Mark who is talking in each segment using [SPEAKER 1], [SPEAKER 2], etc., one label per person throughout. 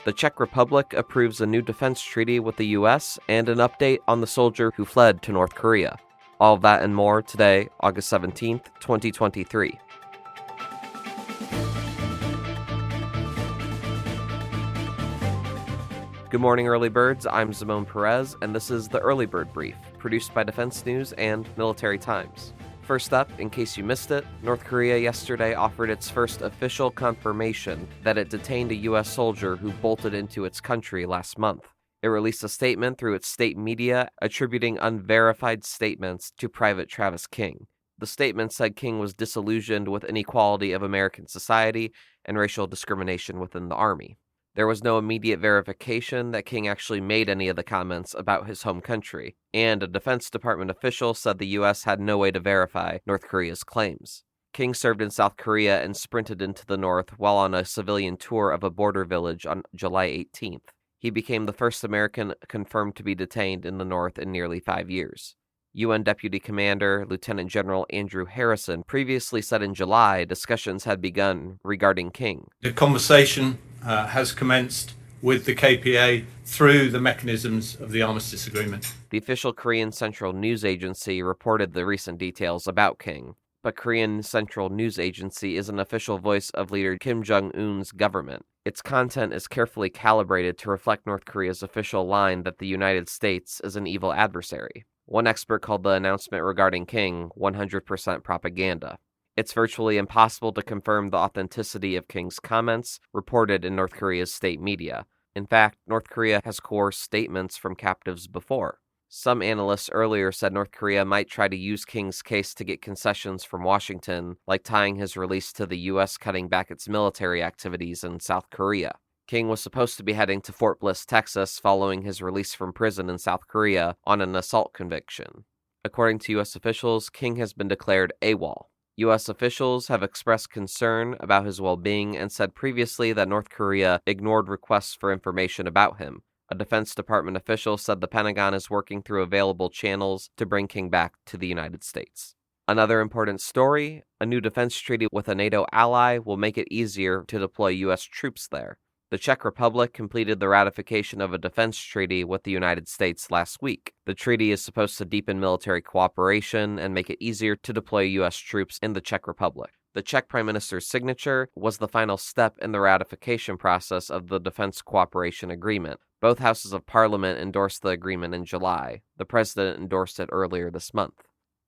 [SPEAKER 1] The Czech Republic approves a new defense treaty with the U.S. and an update on the soldier who fled to North Korea. All of that and more today, August 17th, 2023. Good morning, Early Birds. I'm Simone Perez, and this is the Early Bird Brief, produced by Defense News and Military Times. First up, in case you missed it, North Korea yesterday offered its first official confirmation that it detained a U.S. soldier who bolted into its country last month. It released a statement through its state media attributing unverified statements to Private Travis King. The statement said King was disillusioned with inequality of American society and racial discrimination within the Army. There was no immediate verification that King actually made any of the comments about his home country, and a Defense Department official said the U.S. had no way to verify North Korea's claims. King served in South Korea and sprinted into the north while on a civilian tour of a border village on July 18th. He became the first American confirmed to be detained in the north in nearly 5 years. UN Deputy Commander Lieutenant General Andrew Harrison previously said in July discussions had begun regarding King.
[SPEAKER 2] The conversation has commenced with the KPA through the mechanisms of the armistice agreement.
[SPEAKER 1] The official Korean Central News Agency reported the recent details about King, but Korean Central News Agency is an official voice of leader Kim Jong-un's government. Its content is carefully calibrated to reflect North Korea's official line that the United States is an evil adversary. One expert called the announcement regarding King 100% propaganda. It's virtually impossible to confirm the authenticity of King's comments reported in North Korea's state media. In fact, North Korea has coerced statements from captives before. Some analysts earlier said North Korea might try to use King's case to get concessions from Washington, like tying his release to the U.S. cutting back its military activities in South Korea. King was supposed to be heading to Fort Bliss, Texas, following his release from prison in South Korea on an assault conviction. According to U.S. officials, King has been declared AWOL. U.S. officials have expressed concern about his well-being and said previously that North Korea ignored requests for information about him. A Defense Department official said the Pentagon is working through available channels to bring King back to the United States. Another important story, a new defense treaty with a NATO ally will make it easier to deploy U.S. troops there. The Czech Republic completed the ratification of a defense treaty with the United States last week. The treaty is supposed to deepen military cooperation and make it easier to deploy U.S. troops in the Czech Republic. The Czech Prime Minister's signature was the final step in the ratification process of the Defense Cooperation Agreement. Both houses of Parliament endorsed the agreement in July. The President endorsed it earlier this month.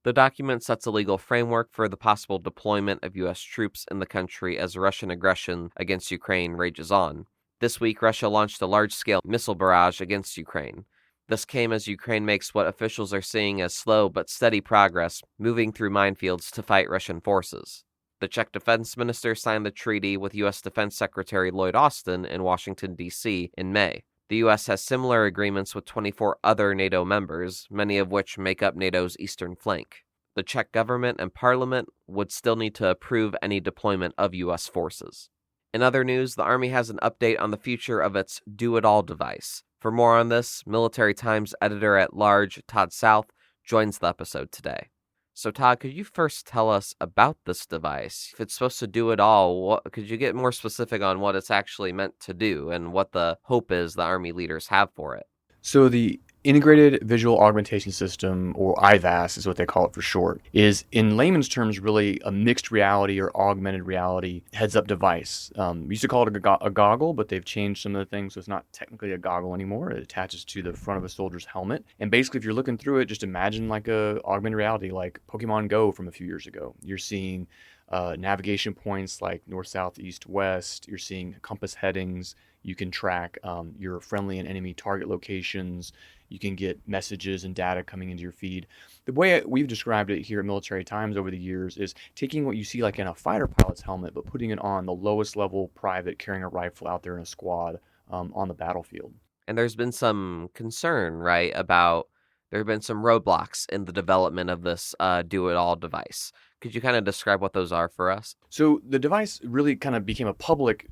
[SPEAKER 1] The document sets a legal framework for the possible deployment of U.S. troops in the country as Russian aggression against Ukraine rages on. This week, Russia launched a large-scale missile barrage against Ukraine. This came as Ukraine makes what officials are seeing as slow but steady progress, moving through minefields to fight Russian forces. The Czech defense minister signed the treaty with U.S. Defense Secretary Lloyd Austin in Washington, D.C. in May. The U.S. has similar agreements with 24 other NATO members, many of which make up NATO's eastern flank. The Czech government and parliament would still need to approve any deployment of U.S. forces. In other news, the Army has an update on the future of its do-it-all device. For more on this, Military Times editor-at-large Todd South joins the episode today. So Todd, could you first tell us about this device? If it's supposed to do it all, could you get more specific on what it's actually meant to do and what the hope is the Army leaders have for it?
[SPEAKER 3] So the Integrated Visual Augmentation System, or IVAS is what they call it for short, is in layman's terms really a mixed reality or augmented reality heads-up device. We used to call it a goggle, but they've changed some of the things, so it's not technically a goggle anymore. It attaches to the front of a soldier's helmet. And basically, if you're looking through it, just imagine like a augmented reality like Pokemon Go from a few years ago. You're seeing navigation points like north, south, east, west. You're seeing compass headings. You can track your friendly and enemy target locations. You can get messages and data coming into your feed. The way we've described it here at Military Times over the years is taking what you see like in a fighter pilot's helmet, but putting it on the lowest level private carrying a rifle out there in a squad on the battlefield.
[SPEAKER 1] And there's been some concern, right, about there have been some roadblocks in the development of this do-it-all device. Could you kind of describe what those are for us?
[SPEAKER 3] So the device really kind of became a public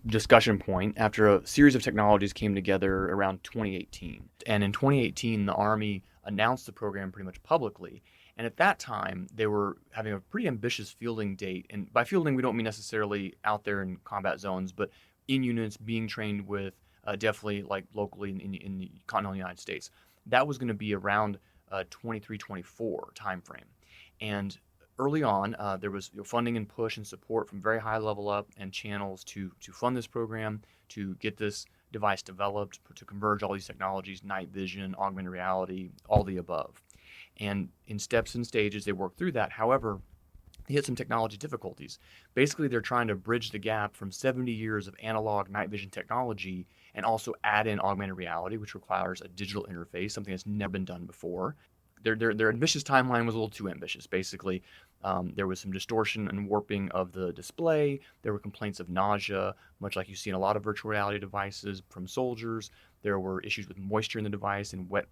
[SPEAKER 3] discussion point after a series of technologies came together around 2018. And in 2018, the Army announced the program pretty much publicly. And at that time, they were having a pretty ambitious fielding date. And by fielding, we don't mean necessarily out there in combat zones, but in units being trained with definitely like locally in the continental United States. That was going to be around 23-24 timeframe. And early on, there was funding and push and support from very high level up and channels to fund this program, to get this device developed, to converge all these technologies, night vision, augmented reality, all the above. And in steps and stages, they worked through that. However, they hit some technology difficulties. Basically, they're trying to bridge the gap from 70 years of analog night vision technology and also add in augmented reality, which requires a digital interface, something that's never been done before. Their ambitious timeline was a little too ambitious. Basically, there was some distortion and warping of the display. There were complaints of nausea, much like you see in a lot of virtual reality devices from soldiers. There were issues with moisture in the device and wet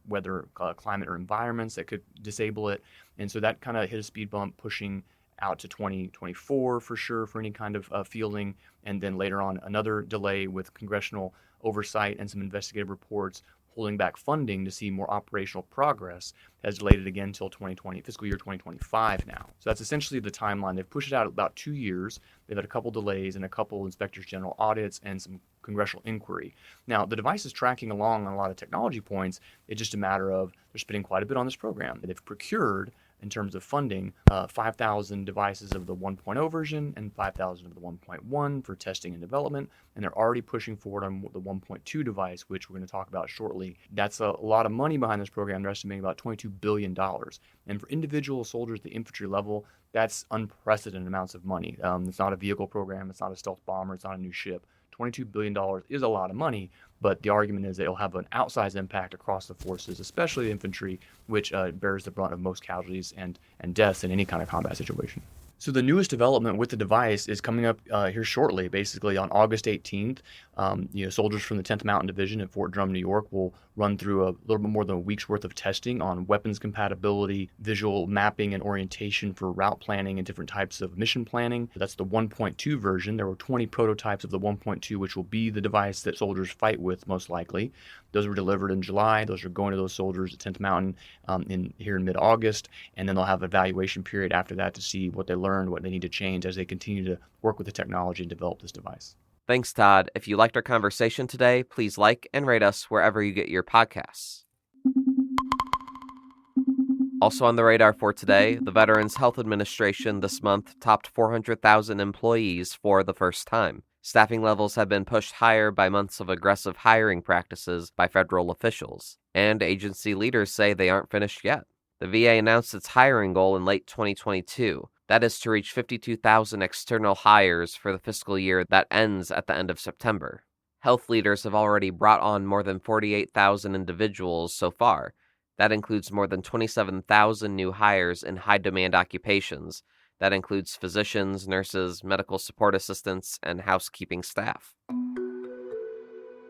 [SPEAKER 3] weather, climate, or environments that could disable it. And so that kind of hit a speed bump, pushing out to 2024 for sure for any kind of fielding. And then later on, another delay with congressional oversight and some investigative reports holding back funding to see more operational progress has delayed it again until fiscal year 2025 now. So that's essentially the timeline. They've pushed it out about 2 years. They've had a couple delays and a couple inspectors general audits and some congressional inquiry. Now, the device is tracking along on a lot of technology points. It's just a matter of they're spending quite a bit on this program. They've procured, in terms of funding, 5,000 devices of the 1.0 version and 5,000 of the 1.1 for testing and development. And they're already pushing forward on the 1.2 device, which we're going to talk about shortly. That's a lot of money behind this program. They're estimating about $22 billion. And for individual soldiers at the infantry level, that's unprecedented amounts of money. It's not a vehicle program. It's not a stealth bomber. It's not a new ship. $22 billion is a lot of money, but the argument is that it'll have an outsized impact across the forces, especially the infantry, which bears the brunt of most casualties and deaths in any kind of combat situation. So the newest development with the device is coming up here shortly. Basically, on August 18th, soldiers from the 10th Mountain Division at Fort Drum, New York, will run through a little bit more than a week's worth of testing on weapons compatibility, visual mapping and orientation for route planning and different types of mission planning. That's the 1.2 version. There were 20 prototypes of the 1.2, which will be the device that soldiers fight with most likely. Those were delivered in July. Those are going to those soldiers at 10th Mountain here in mid-August, and then they'll have an evaluation period after that to see what they learned, what they need to change as they continue to work with the technology and develop this device.
[SPEAKER 1] Thanks, Todd. If you liked our conversation today, please like and rate us wherever you get your podcasts. Also on the radar for today, the Veterans Health Administration this month topped 400,000 employees for the first time. Staffing levels have been pushed higher by months of aggressive hiring practices by federal officials, and agency leaders say they aren't finished yet. The VA announced its hiring goal in late 2022. That is to reach 52,000 external hires for the fiscal year that ends at the end of September. Health leaders have already brought on more than 48,000 individuals so far. That includes more than 27,000 new hires in high-demand occupations. That includes physicians, nurses, medical support assistants, and housekeeping staff.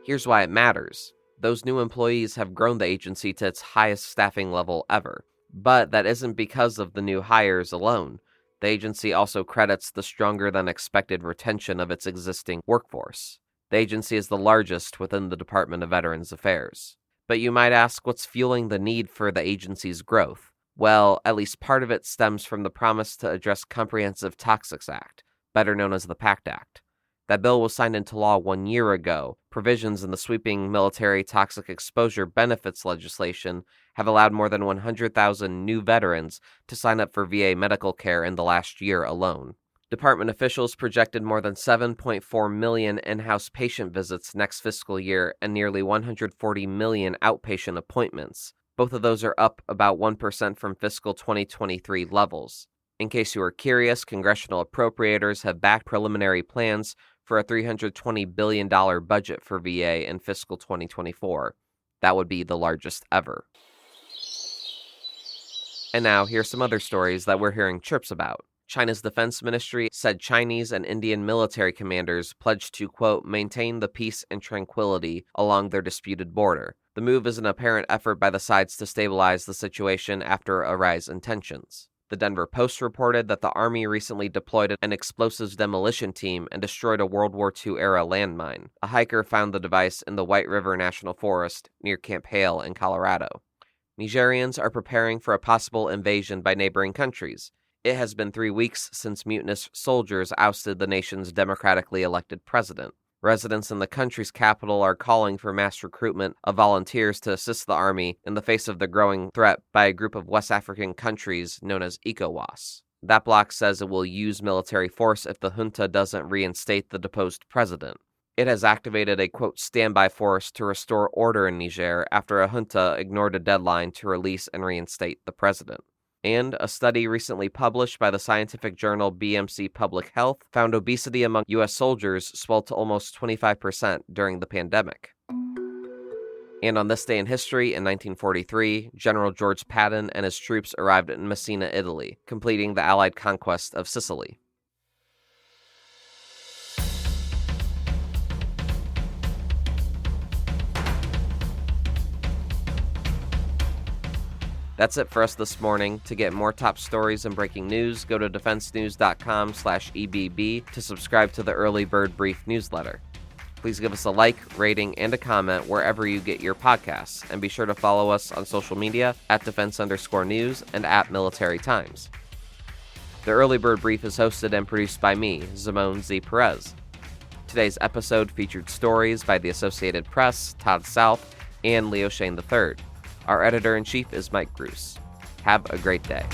[SPEAKER 1] Here's why it matters. Those new employees have grown the agency to its highest staffing level ever. But that isn't because of the new hires alone. The agency also credits the stronger-than-expected retention of its existing workforce. The agency is the largest within the Department of Veterans Affairs. But you might ask what's fueling the need for the agency's growth. Well, at least part of it stems from the promise to address Comprehensive Toxics Act, better known as the PACT Act. That bill was signed into law 1 year ago. Provisions in the sweeping military toxic exposure benefits legislation have allowed more than 100,000 new veterans to sign up for VA medical care in the last year alone. Department officials projected more than 7.4 million in-house patient visits next fiscal year and nearly 140 million outpatient appointments. Both of those are up about 1% from fiscal 2023 levels. In case you are curious, congressional appropriators have backed preliminary plans for a $320 billion budget for VA in fiscal 2024. That would be the largest ever. And now, here's some other stories that we're hearing chirps about. China's defense ministry said Chinese and Indian military commanders pledged to, quote, maintain the peace and tranquility along their disputed border. The move is an apparent effort by the sides to stabilize the situation after a rise in tensions. The Denver Post reported that the Army recently deployed an explosives demolition team and destroyed a World War II-era landmine. A hiker found the device in the White River National Forest near Camp Hale in Colorado. Nigerians are preparing for a possible invasion by neighboring countries. It has been 3 weeks since mutinous soldiers ousted the nation's democratically elected president. Residents in the country's capital are calling for mass recruitment of volunteers to assist the army in the face of the growing threat by a group of West African countries known as ECOWAS. That bloc says it will use military force if the junta doesn't reinstate the deposed president. It has activated a, quote, standby force to restore order in Niger after a junta ignored a deadline to release and reinstate the president. And a study recently published by the scientific journal BMC Public Health found obesity among U.S. soldiers swelled to almost 25% during the pandemic. And on this day in history, in 1943, General George Patton and his troops arrived in Messina, Italy, completing the Allied conquest of Sicily. That's it for us this morning. To get more top stories and breaking news, go to defensenews.com/EBB to subscribe to the Early Bird Brief newsletter. Please give us a like, rating, and a comment wherever you get your podcasts, and be sure to follow us on social media at @defense_news and @Military Times. The Early Bird Brief is hosted and produced by me, Zimone Z. Perez. Today's episode featured stories by the Associated Press, Todd South, and Leo Shane III. Our editor-in-chief is Mike Bruce. Have a great day.